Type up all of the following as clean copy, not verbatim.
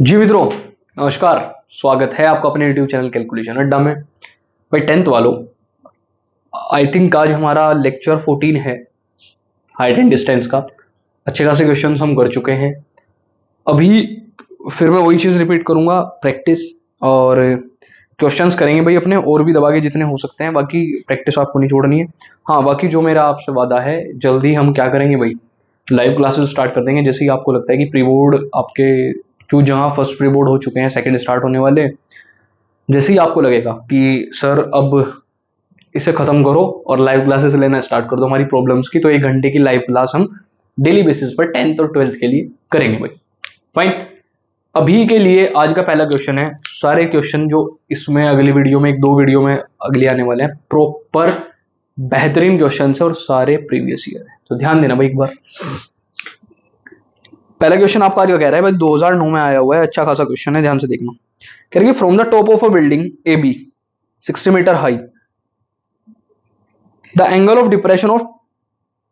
जी मित्रों, नमस्कार। स्वागत है आपका अपने यूट्यूब चैनल कैलकुलेशन अड्डा में। भाई 10th वालों, आई थिंक आज हमारा लेक्चर 14 है हाइट एंड डिस्टेंस का। अच्छे खासे क्वेश्चंस हम कर चुके हैं। अभी फिर मैं वही चीज़ रिपीट करूंगा, प्रैक्टिस और क्वेश्चंस करेंगे भाई अपने, और भी दबा के जितने हो सकते हैं। बाकी प्रैक्टिस आपको नहीं छोड़नी है। हाँ, बाकी जो मेरा आपसे वादा है, जल्दी हम क्या करेंगे भाई, लाइव क्लासेस स्टार्ट कर देंगे। जैसे ही आपको लगता है कि प्री बोर्ड आपके, क्यों जहाँ फर्स्ट प्री बोर्ड हो चुके हैं, सेकंड स्टार्ट होने वाले, जैसे ही आपको लगेगा कि सर अब इसे खत्म करो और लाइव क्लासेस लेना स्टार्ट कर दो हमारी प्रॉब्लम्स की, तो 1 घंटे की लाइव क्लास हम डेली बेसिस पर 10th और 12th के लिए करेंगे भाई। फाइन। अभी के लिए आज का पहला क्वेश्चन है। सारे क्वेश्चन जो इसमें अगली वीडियो में, 1-2 वीडियो में अगली आने वाले हैं, प्रॉपर बेहतरीन क्वेश्चन है और सारे प्रीवियस ईयर है, तो ध्यान देना भाई एक बार। पहला क्वेश्चन आपका आज का कह रहा है भाई, 2009 में आया हुआ है, अच्छा खासा क्वेश्चन है, ध्यान से देखना। कह रही है from the top of a building A B 60 metre high, the angle of depression of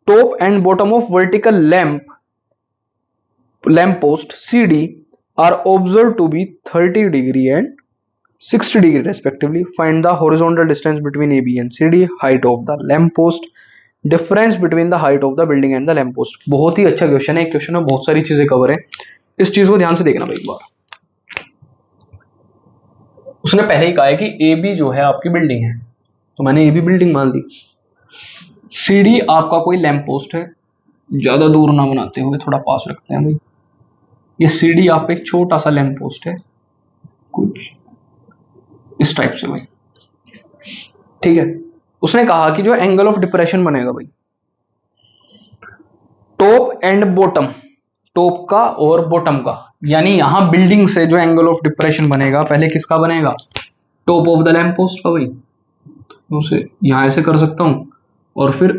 top and bottom of vertical lamp post C D are observe to be 30 degree and 60 degree respectively. Find the horizontal distance between A B and C D, height of the lamp post, difference between the height of the building and the lamp post. बहुत ही अच्छा question है। एक question में बहुत सारी चीजें cover है, इस चीज को ध्यान से देखना भाई एक बार। उसने पहले ही कहा है कि ए बी जो है आपकी बिल्डिंग है, तो मैंने ए बी बिल्डिंग मान दी। सी डी आपका कोई लैंप पोस्ट है, ज्यादा दूर ना बनाते हुए थोड़ा पास रखते हैं भाई। ये सी डी आपका एक छोटा सा लैंप पोस्ट है, कुछ इस टाइप से भाई, ठीक है। उसने कहा कि जो एंगल ऑफ डिप्रेशन बनेगा भाई, टॉप एंड बॉटम, टॉप का और बॉटम का, यानी यहां बिल्डिंग से जो एंगल ऑफ डिप्रेशन बनेगा, पहले किसका बनेगा? Top of the lamp post का भाई। उसे यहां ऐसे कर सकता हूं और फिर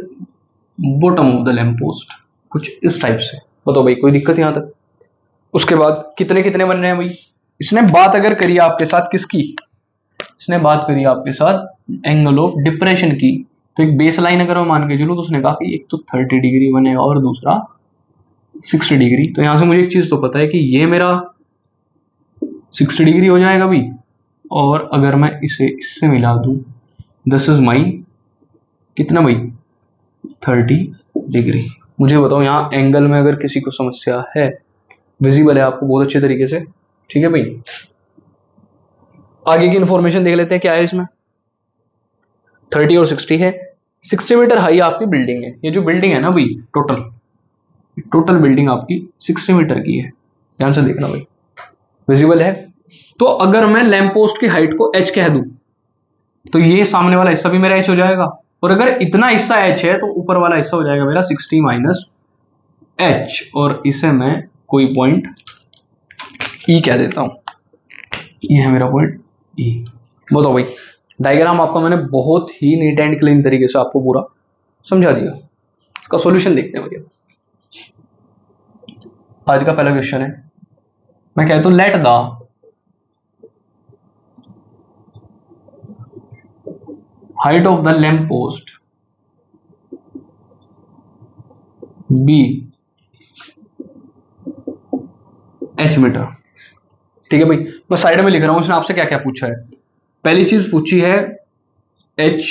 bottom of the lamp post, कुछ इस टाइप से। बताओ भाई, कोई दिक्कत यहां तक? उसके बाद कितने कितने बन रहे हैं भाई? इसने बात अगर करी आपके साथ किसकी, इसने बात करी आपके साथ एंगल ऑफ डिप्रेशन की, तो एक बेस लाइन अगर मैं मान के चलूं, तो उसने कहा कि एक तो 30 डिग्री बनेगा और दूसरा 60 डिग्री। तो यहां से मुझे एक चीज तो पता है कि ये मेरा 60 डिग्री हो जाएगा भाई, और अगर मैं इसे इससे मिला दूं, दिस इज माई कितना भाई, 30 डिग्री। मुझे बताओ यहाँ एंगल में अगर किसी को समस्या है, विजिबल है आपको बहुत अच्छे तरीके से, ठीक है भाई। आगे की इंफॉर्मेशन देख लेते हैं क्या है इसमें। 30 और 60 है। 60 मीटर हाई आपकी बिल्डिंग है। ये जो बिल्डिंग है ना भाई, टोटल बिल्डिंग आपकी 60 मीटर की है, ध्यान से देखना भाई, विजिबल है। तो अगर मैं लैंप पोस्ट की हाइट को h कह दूं, तो ये सामने वाला हिस्सा भी मेरा h हो जाएगा, और अगर इतना हिस्सा h है तो ऊपर वाला हिस्सा हो जाएगा मेरा 60 माइनस h, और इसे मैं कोई पॉइंट E कह देता हूं। ये है मेरा पॉइंट E। बताओ भाई, डायग्राम आपका मैंने बहुत ही नीट एंड क्लीन तरीके से आपको पूरा समझा दिया। इसका सॉल्यूशन देखते हैं भैया। आज का पहला क्वेश्चन है, मैं कहता हूं let the height of the lamp post be h metre. ठीक है भाई, मैं साइड में लिख रहा हूं उसने आपसे क्या क्या पूछा है। पहली चीज पूछी है h,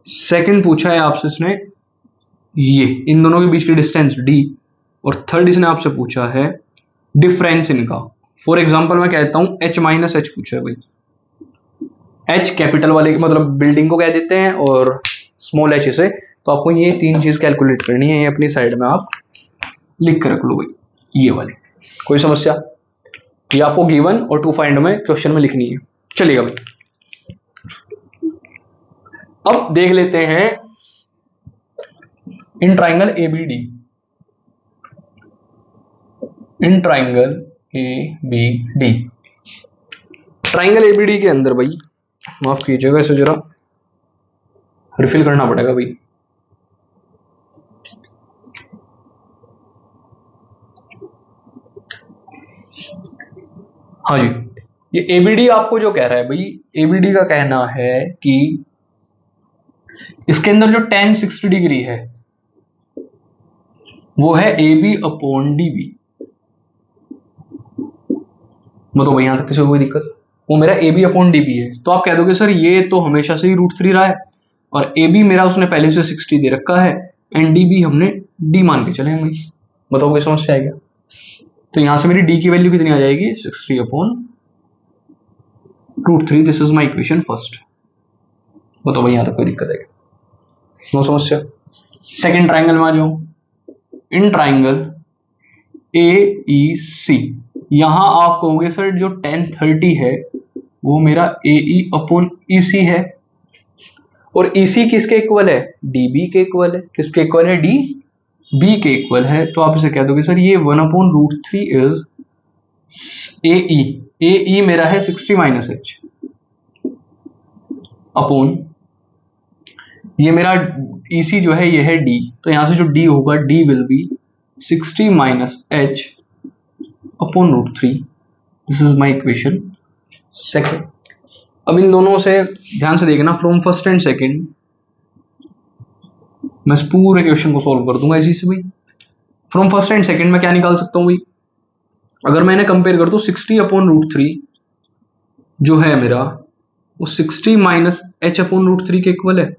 सेकंड पूछा है आपसे इसने ये इन दोनों के बीच की डिस्टेंस d, और थर्ड इसने आपसे पूछा है डिफरेंस इनका। फॉर एग्जांपल मैं कहता हूं h माइनस h पूछा है भाई। h कैपिटल वाले मतलब बिल्डिंग को कह देते हैं, और स्मॉल h इसे। तो आपको ये 3 चीज कैलकुलेट करनी है, ये अपनी साइड में आप लिख कर रख लो भाई, ये वाले। कोई समस्या? ये आपको गिवन और टू फाइंड में क्वेश्चन में लिखनी है। चलिएगा भाई, अब देख लेते हैं in triangle ABD, in triangle ABD, triangle ABD के अंदर भाई, माफ कीजिएगा इसे जरा रिफिल करना पड़ेगा भाई। हाँ जी, ये एबीडी आपको जो कह रहा है भाई, एबीडी का कहना है कि इसके अंदर जो tan 60 डिग्री है वो है A B upon D B. बताओ भाई, यहाँ तक किसी को कोई दिक्कत? वो मेरा A B upon D B है, तो आप कह दोगे सर ये तो हमेशा से ही √3 रहा है, और ए बी मेरा उसने पहले से 60 दे रखा है, एंड डी बी हमने डी मान के चले हैं भाई। बताओ कोई समस्या है क्या? तो यहां से मेरी डी की वैल्यू कितनी आ जाएगी? 60 upon √3। This is my equation first. बताओ भाई, यहां तक कोई दिक्कत है क्या? नो समस्या। सेकेंड ट्राइंगल में आ जाओ। इन ट्राइंगल ए ई सी, यहां आप कहोगे सर जो tan 30 है वो मेरा ए ई अपॉन ई सी है, और ई सी किसके इक्वल है? डी बी के इक्वल है। किसके इक्वल है? डी बी के इक्वल है। तो आप इसे कह दोगे सर ये 1/√3 इज ए ई। ए ई मेरा है 60 माइनस एच अपॉन, ये मेरा ई सी जो है ये है डी, तो यहां से जो डी होगा D will be 60 minus H upon √3। This is my equation second. अब इन दोनों से ध्यान से देखना, फ्रॉम फर्स्ट एंड सेकेंड मैं इस पूरे क्वेश्चन को सॉल्व कर दूंगा इसी से भाई। फ्रॉम फर्स्ट एंड सेकेंड में क्या निकाल सकता हूं भाई? अगर मैंने कंपेयर कर दूं 60 अपॉन √3 जो है मेरा, वो 60 माइनस एच अपॉन √3 के इक्वल है।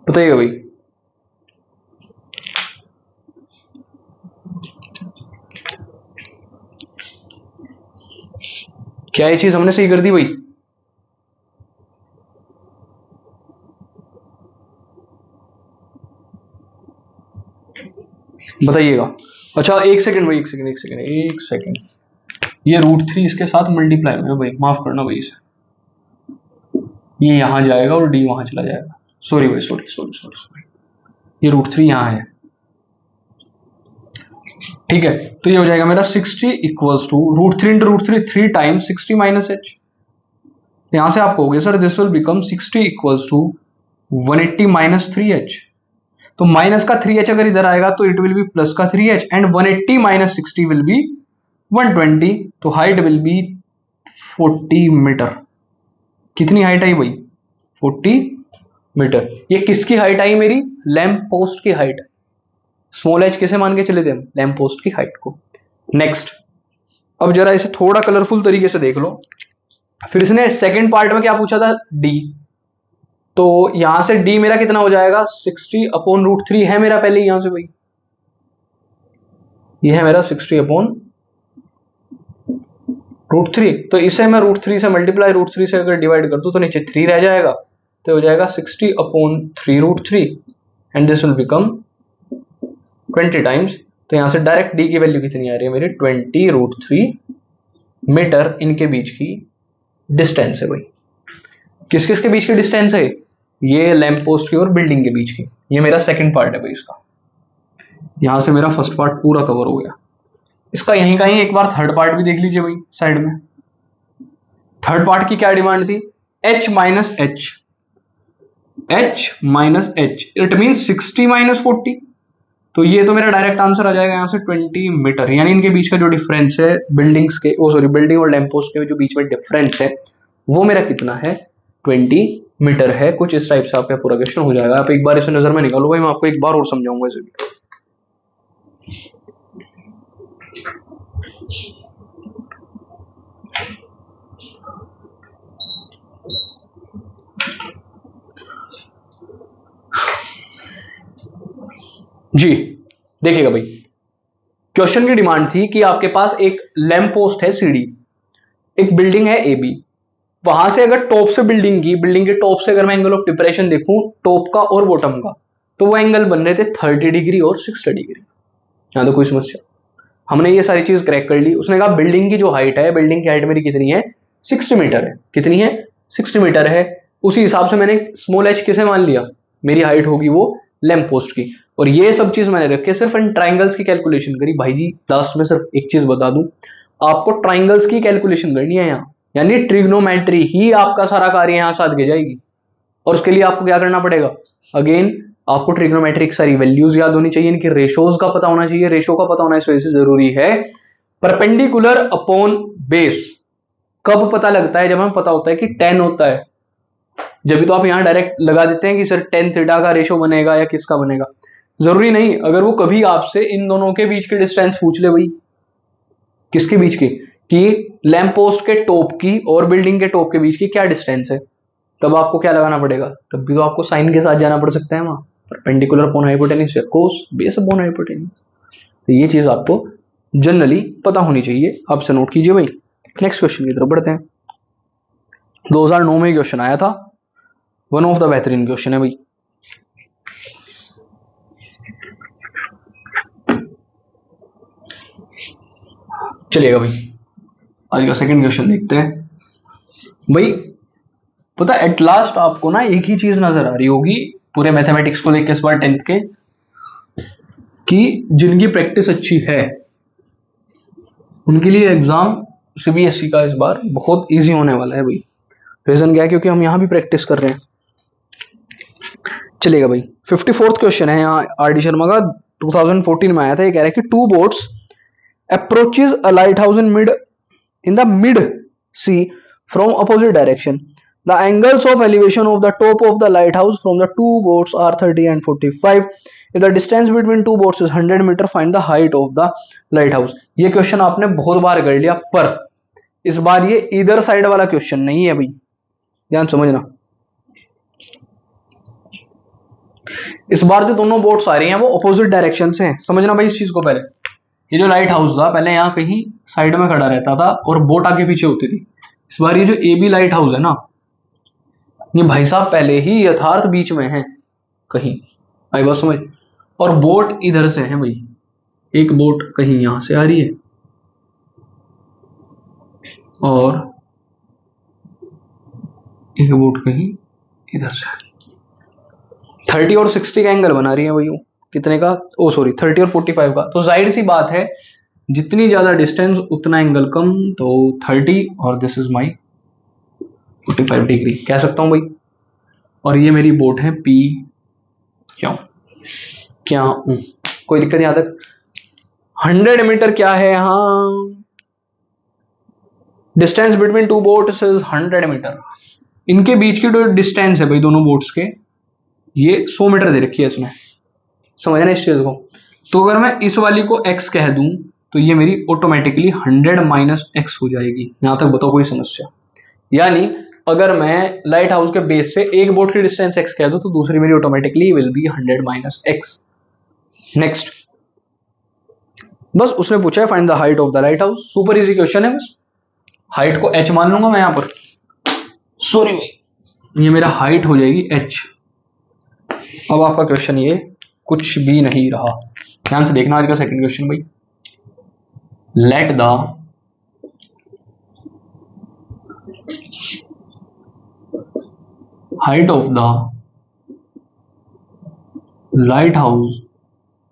बताइएगा भाई। क्या ये चीज हमने सही कर दी भाई? बताइएगा। अच्छा एक सेकंड भाई, एक सेकंड। ये √3 इसके साथ मल्टीप्लाई में भाई, माफ करना भाई इसे, ये यहां जाएगा और डी वहां चला जाएगा। सॉरी भाई, सॉरी। ये √3 यहां है, ठीक है। तो ये हो जाएगा मेरा 60 equals to √3 into √3 3 times 60 minus h. यहां से आप कहोगे sir this will become 60 equals to 180 minus 3h। तो माइनस का 3h अगर इधर आएगा तो इट विल बी प्लस का 3h, and 180 minus 60 will be 120। तो हाइट विल बी 40 मीटर। कितनी हाइट आई भाई? 40 मीटर। ये किसकी हाइट आई? मेरी लैंप पोस्ट की हाइट। स्मॉल एच किसे मान के चले थे हम? लैंप पोस्ट की हाइट को। नेक्स्ट, अब जरा इसे थोड़ा कलरफुल तरीके से देख लो। फिर इसने सेकंड पार्ट में क्या पूछा था? डी। तो यहां से डी मेरा कितना हो जाएगा? 60 अपॉन √3 है मेरा पहले यहां से भाई, ये है मेरा 60 अपॉन √3। तो इसे मैं √3 से मल्टीप्लाई √3 से अगर डिवाइड कर दूं तो नीचे 3 रह जाएगा, तो हो जाएगा 60 upon 3√3, and this will become 20 times. तो यहां से डायरेक्ट डी की वैल्यू कितनी आ रही है मेरी? 20√3 मीटर इनके बीच की डिस्टेंस है भाई। किस किस के बीच की डिस्टेंस है? ये लैंप पोस्ट की और बिल्डिंग के बीच की। ये मेरा सेकंड पार्ट है भाई इसका। यहां से मेरा फर्स्ट पार्ट पूरा कवर हो गया। इसका यहीं कहीं एक बार थर्ड पार्ट भी देख लीजिए भाई साइड में। थर्ड पार्ट की क्या डिमांड थी? h minus H, it mean 60 minus 40। तो ये तो मेरा डायरेक्ट आंसर आ जाएगा यहां से 20 मीटर। यानी इनके बीच का जो डिफरेंस है बिल्डिंग्स के, बिल्डिंग और लैंप पोस्ट के जो बीच में डिफरेंस है वो मेरा कितना है? 20 मीटर है। कुछ इस टाइप से आपका पूरा क्वेश्चन हो जाएगा। आप एक बार इसे नजर में निकालो भाई, मैं आपको एक बार और समझाऊंगा इसे भी। जी देखिएगा भाई, क्वेश्चन की डिमांड थी कि आपके पास एक लैंप पोस्ट है सीडी, एक बिल्डिंग है ए बी। वहां से अगर टॉप से बिल्डिंग के टॉप से अगर मैं एंगल ऑफ डिप्रेशन देखूं टॉप का और बॉटम का, तो वो एंगल बन रहे थे 30 डिग्री और 60 डिग्री। यहां तो कोई समस्या? हमने ये सारी चीज क्रैक कर ली। उसने कहा बिल्डिंग की जो हाइट है, बिल्डिंग की हाइट मेरी कितनी है? 60 मीटर है। कितनी है? 60 मीटर है। उसी हिसाब से मैंने स्मॉल एच किसे मान लिया? मेरी हाइट होगी वो लैंप पोस्ट की। और ये सब चीज मैंने रखे सिर्फ इन ट्राइंगल्स की कैलकुलेशन करी। भाई जी लास्ट में सिर्फ एक चीज बता दूं, आपको ट्राइंगल्स की कैलकुलेशन करनी है यहाँ, यानी ट्रिग्नोमेट्री ही आपका सारा कार्य यहाँ साथ के जाएगी। और उसके लिए आपको क्या करना पड़ेगा? अगेन आपको ट्रिग्नोमेट्रिक सारी वैल्यूज याद होनी चाहिए, इनकी रेशोज का पता होना चाहिए। रेशो का पता होना इस वजह से जरूरी है। परपेंडिकुलर अपॉन बेस कब पता लगता है? जब हमें पता होता है कि 10 होता है। जब भी तो आप यहां डायरेक्ट लगा देते हैं कि सर 10 थीटा का रेशो बनेगा या किसका बनेगा। जरूरी नहीं, अगर वो कभी आपसे इन दोनों के बीच के डिस्टेंस पूछ ले भाई, किसके बीच के, कि लैंप पोस्ट के टॉप की और बिल्डिंग के टॉप के बीच की क्या डिस्टेंस है, तब आपको क्या लगाना पड़ेगा, तब भी तो आपको साइन के साथ जाना पड़ सकता है वहां, परपेंडिकुलर अपॉन हाइपोटेन्यूज या कोस बेस अपॉन हाइपोटेन्यूज। तो ये चीज आपको जनरली पता होनी चाहिए, आपसे नोट कीजिए भाई। नेक्स्ट क्वेश्चन की तरफ बढ़ते हैं। 2009 में क्वेश्चन आया था, वन ऑफ द बेहतरीन क्वेश्चन है भाई। चलिएगा भाई, आज का सेकंड क्वेश्चन देखते हैं भाई। पता एट लास्ट आपको ना एक ही चीज नजर आ रही होगी पूरे मैथमेटिक्स को देख के इस बार 10th के, कि जिनकी प्रैक्टिस अच्छी है उनके लिए एग्जाम सीबीएसई का इस बार बहुत इजी होने वाला है भाई। रीजन क्या है, क्योंकि हम यहां भी प्रैक्टिस कर रहे हैं। चलेगा भाई, 54th क्वेश्चन है यहाँ आर डी शर्मा का, 2014 में आया था। ये कह रहा है कि two boats approaches a lighthouse in the mid sea from opposite direction. The angles of elevation of the top of the lighthouse from the two boats are 30 and 45. If the distance between two boats is 100 meter, find the height of the lighthouse. ये question आपने बहुत बार कर लिया, पर इस बार ये इधर side वाला क्वेश्चन नहीं है भाई, ध्यान समझना। इस बार जो दोनों बोट्स आ रही हैं वो अपोजिट डायरेक्शन से हैं, समझना भाई इस चीज को। पहले ये जो लाइट हाउस था पहले यहाँ कहीं साइड में खड़ा रहता था और बोट आगे पीछे होती थी। इस बार ये जो ए बी लाइट हाउस है ना, ये भाई साहब पहले ही यथार्थ बीच में है कहीं, आई बात समझ। और बोट इधर से है भाई, एक बोट कहीं यहां से आ रही है और एक बोट कहीं इधर से आ रही है। 30 और 60 का एंगल बना रही है भाई, वो कितने का, ओ सॉरी 30 और 45 का। तो जाहिर सी बात है जितनी ज्यादा डिस्टेंस उतना एंगल कम, तो 30 और दिस इज माई 45 डिग्री कह सकता हूं भाई। और ये मेरी बोट है पी क्यों क्या कोई दिक्कत यहां तक। 100 मीटर क्या है यहाँ, distance between two boats is 100 metre. इनके बीच की जो डिस्टेंस है भाई दोनों बोट्स के, ये 100 मीटर दे रखी है इसमें, समझना इस चीज को। तो अगर मैं इस वाली को x कह दूं तो ये मेरी ऑटोमेटिकली 100 माइनस एक्स हो जाएगी। यहां तक बताओ कोई समस्या। यानी अगर मैं लाइट हाउस के बेस से एक बोट की डिस्टेंस x कह दूं तो दूसरी मेरी automatically will be 100 minus x. Next, बस उसने पूछा है find the height of the light house. Super easy question है, बस हाइट को h मान लूंगा मैं यहां पर, सॉरी भाई ये मेरा हाइट हो जाएगी h। अब आपका क्वेश्चन ये कुछ भी नहीं रहा, ध्यान से देखना आज का सेकंड क्वेश्चन भाई। Let the height of the lighthouse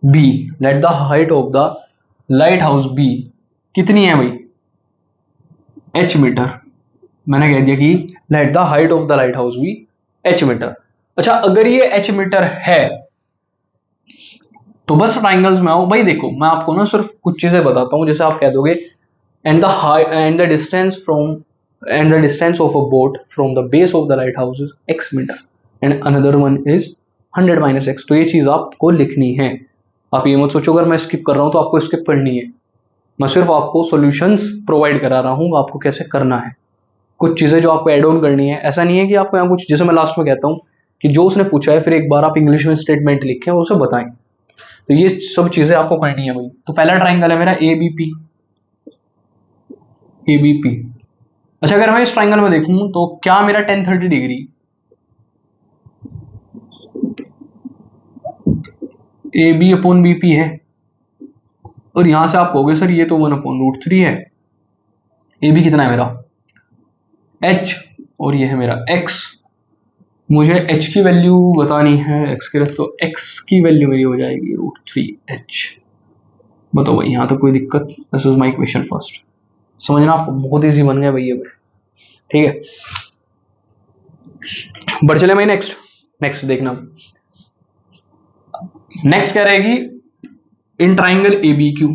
be, let the height of the lighthouse be कितनी है भाई, h मीटर। मैंने कह दिया कि let the height of the lighthouse be h metre. अच्छा अगर ये h मीटर है तो बस ट्राइंगल्स में आओ भाई। देखो मैं आपको ना सिर्फ कुछ चीजें बताता हूं, जैसे आप कह दोगे and the distance from and the distance of a boat from the base of the lighthouse is x metre and another one is 100 minus x. तो ये चीज आपको लिखनी है। आप ये मत सोचो अगर मैं स्किप कर रहा हूं तो आपको स्किप करनी है, मैं सिर्फ आपको सॉल्यूशंस प्रोवाइड करा रहा हूं आपको कैसे करना है। कुछ चीजें जो आपको एड ऑन करनी है, ऐसा नहीं है कि आपको यहाँ कुछ, जैसे मैं लास्ट में कहता हूँ कि जो उसने पूछा है फिर एक बार आप इंग्लिश में स्टेटमेंट लिखें और उसे बताएं। तो ये सब चीजें आपको करनी है भाई। तो पहला ट्राइंगल है मेरा एबीपी, एबीपी। अच्छा अगर मैं इस ट्राइंगल में देखूं तो क्या मेरा 1030 degree A B upon BP है, और यहां से आप कहोगे सर ये तो 1/√3 है। ए बी कितना है मेरा h और ये है मेरा x। मुझे h की वैल्यू बतानी है x के, तो x की वैल्यू मेरी हो जाएगी √3h। बताओ भाई यहाँ तो कोई दिक्कत, this is my question first. समझना आपको बहुत इजी बन गया भैया, ठीक है। बढ़ चले भाई नेक्स्ट, नेक्स्ट देखना। नेक्स्ट क्या रहेगी, in triangle A B Q,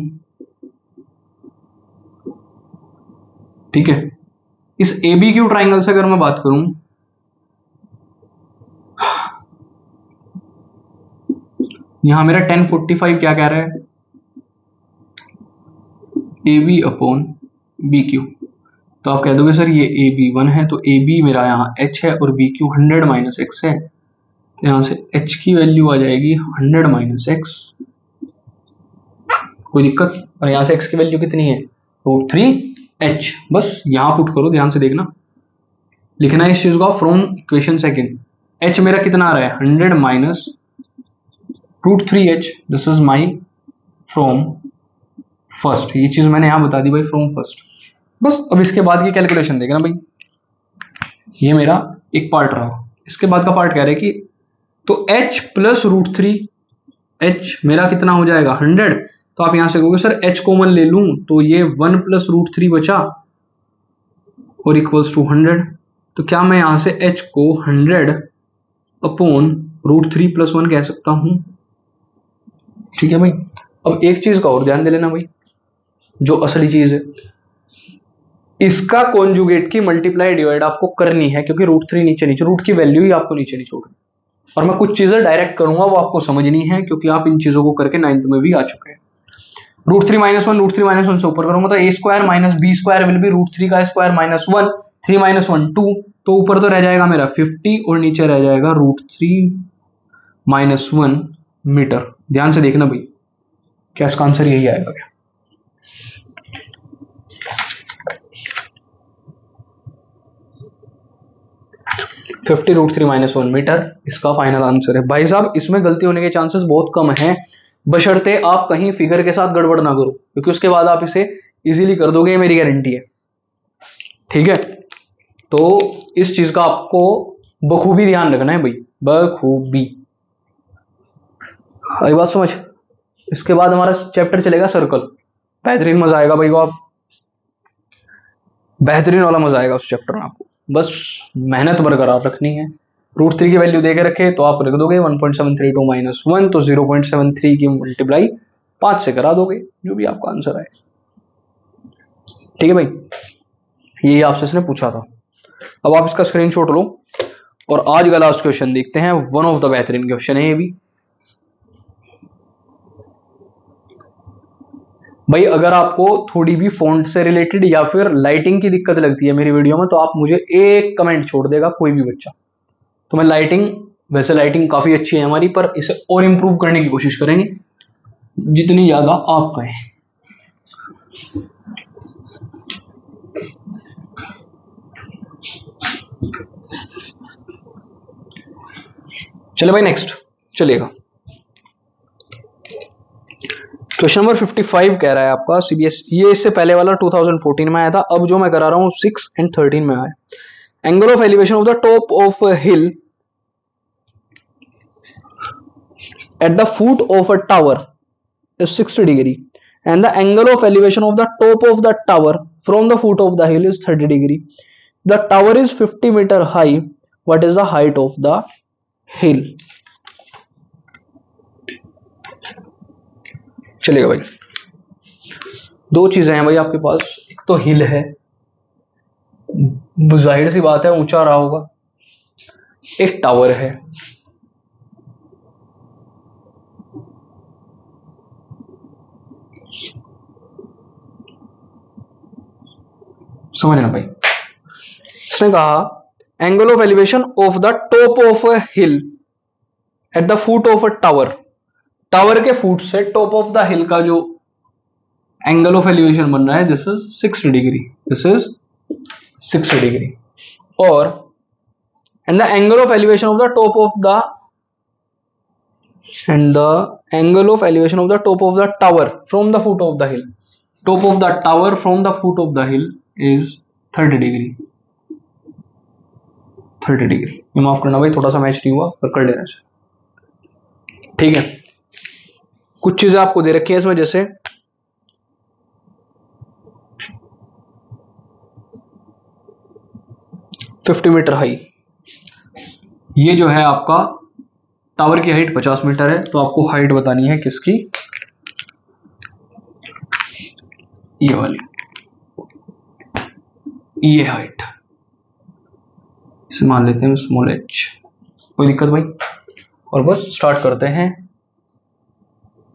ठीक है। इस ए बी क्यू ट्राइंगल से अगर मैं बात करूं यहां मेरा 1045 क्या कह रहा है, A B upon B Q. तो आप कह दोगे सर ये ए बी 1 है, तो ए बी मेरा यहाँ h है और बी क्यू 100 माइनस एक्स है, तो यहाँ से h की वैल्यू आ जाएगी 100 माइनस एक्स, कोई दिक्कत। और यहाँ से x की वैल्यू कितनी है, √3h। बस यहाँ पुट करो, ध्यान से देखना, लिखना है इस चीज को फ्रॉम इक्वेशन सेकंड। h मेरा कितना आ रहा है 100 minus √3h, this is my from first. ये चीज मैंने यहां बता दी भाई, फ्रॉम फर्स्ट। बस अब इसके बाद की कैलकुलेशन देखना भाई, ये मेरा एक पार्ट रहा। इसके बाद का पार्ट कह रहे हैं कि तो h प्लस √3, h मेरा कितना हो जाएगा 100। तो आप यहां से कहोगे सर h कॉमन ले लूं, तो ये 1 प्लस √3 बचा और इक्वल्स टू 100। तो क्या मैं यहां से h को 100 अपॉन √3 प्लस 1 कह सकता हूं? ठीक है भाई। अब एक चीज का और ध्यान दे लेना भाई, जो असली चीज है, इसका कॉन्जुगेट की मल्टीप्लाई डिवाइड आपको करनी है, क्योंकि √3 नीचे नीचे, रूट की वैल्यू ही आपको नीचे नहीं छोड़नी। और मैं कुछ चीजें डायरेक्ट करूंगा, वो आपको समझनी है, क्योंकि आप इन चीजों को करके 9th में भी आ चुके हैं। √3 माइनस 1, √3 माइनस 1 से ऊपर करूंगा तो a square minus B square will be √3 का स्क्वायर माइनस 1, 3 माइनस 1 2, तो ऊपर तो रह जाएगा मेरा 50 और नीचे रह जाएगा √3 माइनस 1 मीटर। ध्यान से देखना भाई, क्या इसका आंसर यही आएगा क्या? √3 माइनस 1 मीटर इसका फाइनल आंसर है। भाई साहब इसमें गलती होने के चांसेस बहुत कम हैं, बशर्ते आप कहीं फिगर के साथ गड़बड़ ना करो, क्योंकि उसके बाद आप इसे इजीली कर दोगे, मेरी गारंटी है। ठीक है, तो इस चीज का आपको बखूबी ध्यान रखना है भाई, बखूबी। आई बात समझ। इसके बाद हमारा चैप्टर चलेगा सर्कल। बेहतरीन मजा आएगा भाई को, आप बेहतरीन वाला मजा आएगा उस चैप्टर में आपको। बस मेहनत बरकरार रखनी है। √3 की वैल्यू देके रखे तो आप रख दोगे 1.732 माइनस 1, तो 0.73 की मल्टीप्लाई 5 से करा दोगे, जो भी आपका आंसर आए। ठीक है भाई, यही आपसे इसने पूछा था। अब आप इसका स्क्रीनशॉट लो और आज का लास्ट क्वेश्चन देखते हैं। वन ऑफ द बेहतरीन क्वेश्चन है ये भी भाई। अगर आपको थोड़ी भी फॉन्ट से रिलेटेड या फिर लाइटिंग की दिक्कत लगती है मेरी वीडियो में, तो आप मुझे एक कमेंट छोड़ देगा कोई भी बच्चा, तो मैं लाइटिंग, वैसे लाइटिंग काफी अच्छी है हमारी, पर इसे और इंप्रूव करने की कोशिश करेंगे जितनी ज्यादा आप कहें। चले भाई नेक्स्ट चलिएगा। क्वेश्चन नंबर 55 कह रहा है आपका सीबीएस, ये इससे पहले वाला 2014 में आया था, अब जो मैं करा रहा हूं 6 and 13 में आया। Angle of elevation of the top of hill at the foot of a tower is 60 degree and the angle of elevation of the top of the tower from the foot of the hill is 30 degree. The tower is 50 meter high. What is the height of the hill? चलिएगा भाई, दो चीजें हैं भाई आपके पास। एक तो हिल है, जाहिर सी बात है ऊंचा रहा होगा। एक टावर है, समझना भाई। इसने कहा angle of elevation of the top of a hill at the foot of a tower, tower के फुट से टॉप ऑफ द हिल का जो एंगल ऑफ एलिवेशन बन रहा है this is 60 degree, this is 60 degree. और and the angle of elevation of the top of the and the angle of elevation of the top of the tower from the foot of the hill, top of the tower from the foot of the hill is 30 degree, 30 degree. ये माफ करना भाई थोड़ा सा match नहीं हुआ, पर कर लेना चाहिए। ठीक है, कुछ चीजें आपको दे रखी है इसमें, जैसे फिफ्टी मीटर हाई, ये जो है आपका टावर की हाइट 50 मीटर है, तो आपको हाइट बतानी है किसकी, ये वाली, ये हाइट इसे मान लेते हैं स्मॉल h, कोई दिक्कत भाई। और बस स्टार्ट करते हैं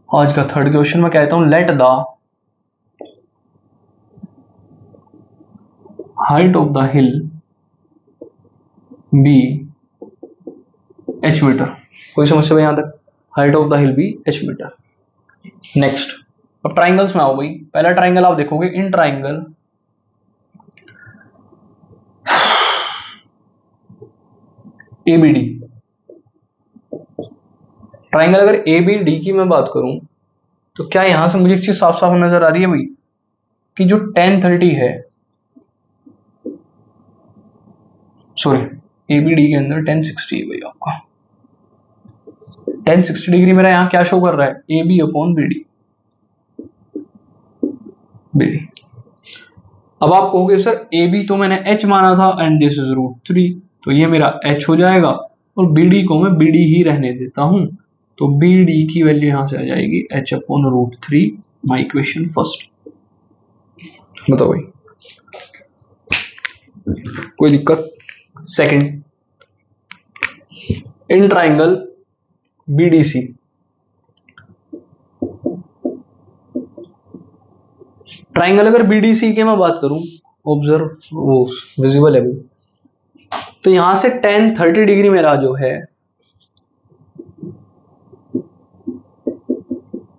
आज का थर्ड क्वेश्चन मैं कहता हूं let the height of the hill be h metre. कोई समस्या भाई यहां तक? Height of the hill be h metre. Next, अब ट्राइंगल्स में आओ भाई। पहला ट्राइंगल आप देखोगे, इन ट्राइंगल ABD। ट्राइंगल अगर ABD की मैं बात करूं तो क्या यहां से मुझे एक चीज साफ साफ नजर आ रही है भाई कि जो tan 30 है, सॉरी ABD के अंदर tan 60 है भाई। आपका tan 60 डिग्री मेरा यहां क्या शो कर रहा है? AB upon BD। अब आप कहोगे सर AB तो मैंने h माना था एंड दिस इज √3, तो ये मेरा h हो जाएगा और BD को मैं BD ही रहने देता हूं, तो BD की वैल्यू यहां से आ जाएगी h upon √3। My equation first. बताओ भाई, कोई दिक्कत? Second, in triangle BDC, triangle अगर BDC की मैं बात करूं, ऑब्जर्व वो विजिबल है भाई, तो यहां से tan 30 डिग्री मेरा जो है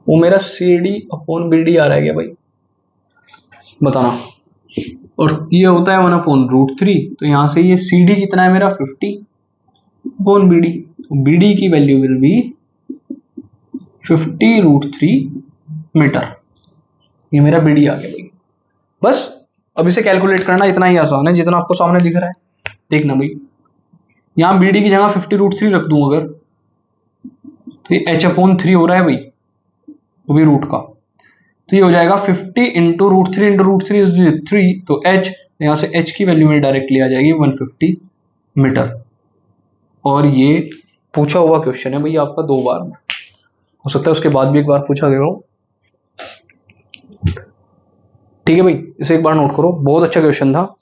वो मेरा CD अपॉन BD आ रहा है क्या भाई? बताना। और ये होता है 1 अपॉन √3, तो यहां से ये CD कितना है मेरा? 50 अपॉन BD, तो BD की वैल्यू विल बी 50 √3 मीटर। ये मेरा BD आ गया भाई। बस अब इसे कैलकुलेट करना इतना ही आसान है जितना आपको सामने दिख रहा है। देखना भाई, यहां BD की जगह 50 √3 रख दूं अगर, तो ये h अपॉन 3 हो रहा है भाई, वो भी रूट का, तो ये हो जाएगा 50 इंटू √3 इंटू √3 इज 3, तो h, यहां से h की वैल्यू में डायरेक्टली आ जाएगी 150 मीटर। और ये पूछा हुआ क्वेश्चन है भाई आपका 2 बार में, हो सकता है उसके बाद भी एक बार पूछा गया हो। ठीक है भाई, इसे एक बार नोट करो, बहुत अच्छा क्वेश्चन था।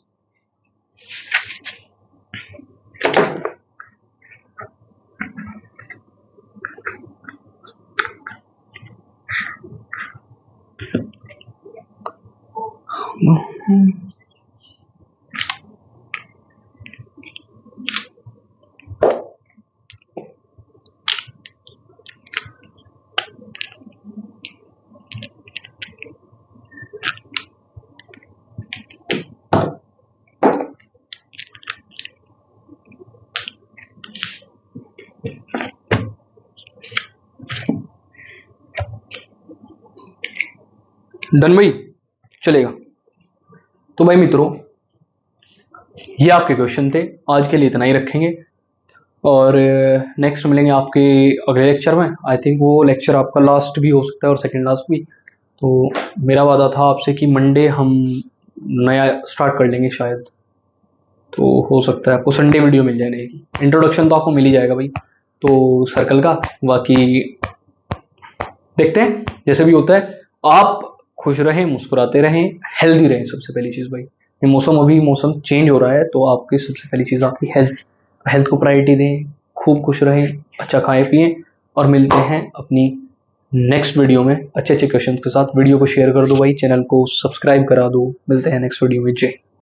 डन भाई, चलेगा। तो भाई मित्रों, ये आपके क्वेश्चन थे, आज के लिए इतना ही रखेंगे और नेक्स्ट मिलेंगे आपके अगले लेक्चर में। आई थिंक वो लेक्चर आपका लास्ट भी हो सकता है और सेकंड लास्ट भी। तो मेरा वादा था आपसे कि मंडे हम नया स्टार्ट कर लेंगे शायद, तो हो सकता है आपको संडे वीडियो मिल जाए नई। इंट्रोडक्शन तो आपको मिल ही जाएगा भाई, तो सर्कल का, बाकी देखते हैं जैसे भी होता है। आप खुश रहें, मुस्कुराते रहें, हेल्दी रहें, सबसे पहली चीज़ भाई। ये मौसम चेंज हो रहा है, तो आपकी सबसे पहली चीज़ आपकी हेल्थ को प्रायोरिटी दें, खूब खुश रहें, अच्छा खाएं पिएं, और मिलते हैं अपनी नेक्स्ट वीडियो में अच्छे अच्छे क्वेश्चन के साथ। वीडियो को शेयर कर दो भाई, चैनल को सब्सक्राइब करा दो। मिलते हैं नेक्स्ट वीडियो में। जय।